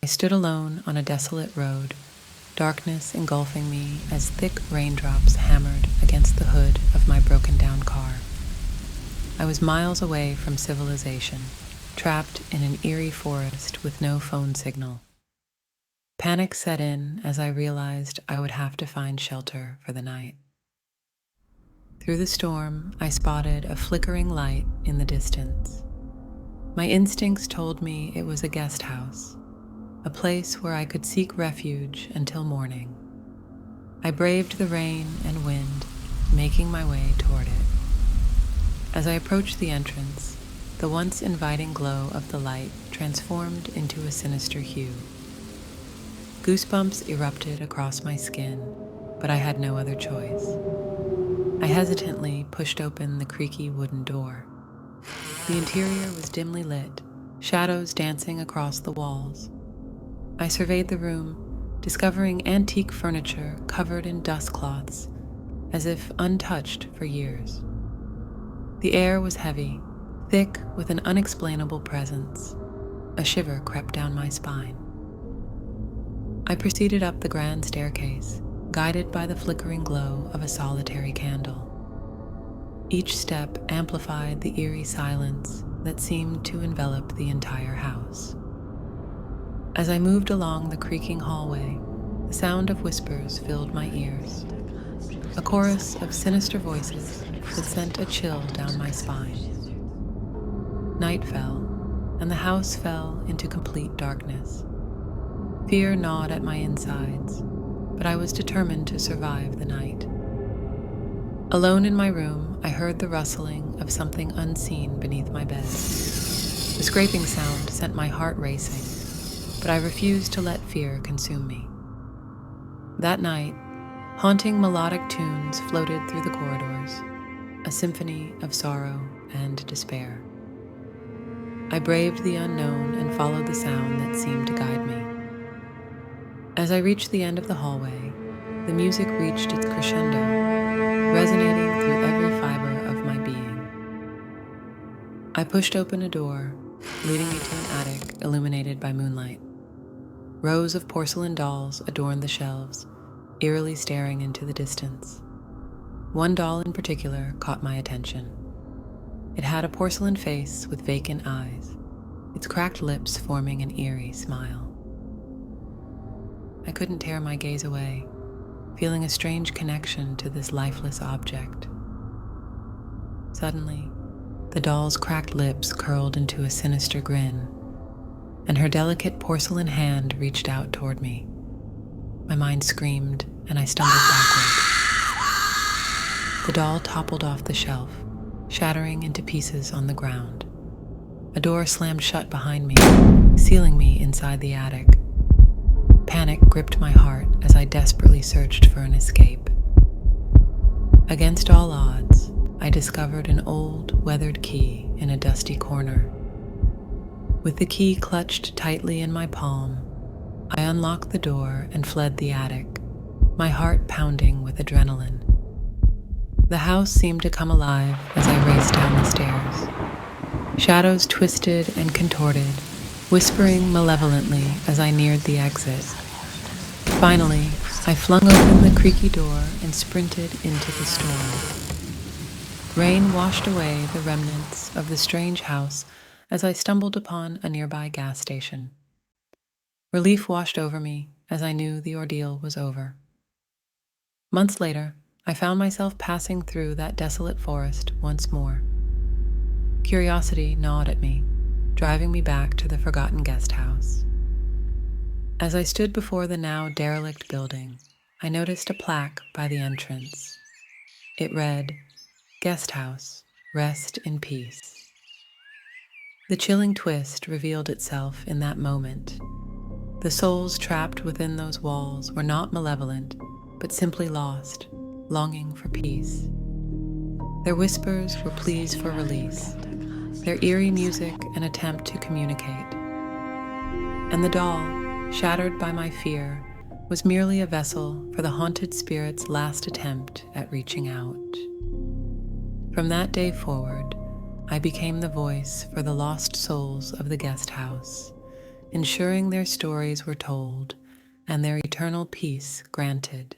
I stood alone on a desolate road, darkness engulfing me as thick raindrops hammered against the hood of my broken-down car. I was miles away from civilization, trapped in an eerie forest with no phone signal. Panic set in as I realized I would have to find shelter for the night. Through the storm, I spotted a flickering light in the distance. My instincts told me it was a guest house, a place where I could seek refuge until morning. I braved the rain and wind, making my way toward it. As I approached the entrance, the once inviting glow of the light transformed into a sinister hue. Goosebumps erupted across my skin, but I had no other choice. I hesitantly pushed open the creaky wooden door. The interior was dimly lit, shadows dancing across the walls. I surveyed the room, discovering antique furniture covered in dust cloths, as if untouched for years. The air was heavy, thick with an unexplainable presence. A shiver crept down my spine. I proceeded up the grand staircase, guided by the flickering glow of a solitary candle. Each step amplified the eerie silence that seemed to envelop the entire house. As I moved along the creaking hallway, the sound of whispers filled my ears, a chorus of sinister voices that sent a chill down my spine. Night fell, and the house fell into complete darkness. Fear gnawed at my insides, but I was determined to survive the night. Alone in my room, I heard the rustling of something unseen beneath my bed. The scraping sound sent my heart racing, but I refused to let fear consume me. That night, haunting melodic tunes floated through the corridors, a symphony of sorrow and despair. I braved the unknown and followed the sound that seemed to guide me. As I reached the end of the hallway, the music reached its crescendo, resonating through every fiber of my being. I pushed open a door, leading me to an attic illuminated by moonlight. Rows of porcelain dolls adorned the shelves, eerily staring into the distance. One doll in particular caught my attention. It had a porcelain face with vacant eyes, its cracked lips forming an eerie smile. I couldn't tear my gaze away, feeling a strange connection to this lifeless object. Suddenly, the doll's cracked lips curled into a sinister grin, and her delicate porcelain hand reached out toward me. My mind screamed, and I stumbled backward. The doll toppled off the shelf, shattering into pieces on the ground. A door slammed shut behind me, sealing me inside the attic. Panic gripped my heart as I desperately searched for an escape. Against all odds, I discovered an old, weathered key in a dusty corner. With the key clutched tightly in my palm, I unlocked the door and fled the attic, my heart pounding with adrenaline. The house seemed to come alive as I raced down the stairs. Shadows twisted and contorted, whispering malevolently as I neared the exit. Finally, I flung open the creaky door and sprinted into the storm. Rain washed away the remnants of the strange house as I stumbled upon a nearby gas station. Relief washed over me as I knew the ordeal was over. Months later, I found myself passing through that desolate forest once more. Curiosity gnawed at me, driving me back to the forgotten guest house. As I stood before the now derelict building, I noticed a plaque by the entrance. It read, "Guest House, Rest in Peace." The chilling twist revealed itself in that moment. The souls trapped within those walls were not malevolent, but simply lost, longing for peace. Their whispers were pleas for release, their eerie music an attempt to communicate. And the doll, shattered by my fear, was merely a vessel for the haunted spirit's last attempt at reaching out. From that day forward, I became the voice for the lost souls of the guest house, ensuring their stories were told and their eternal peace granted.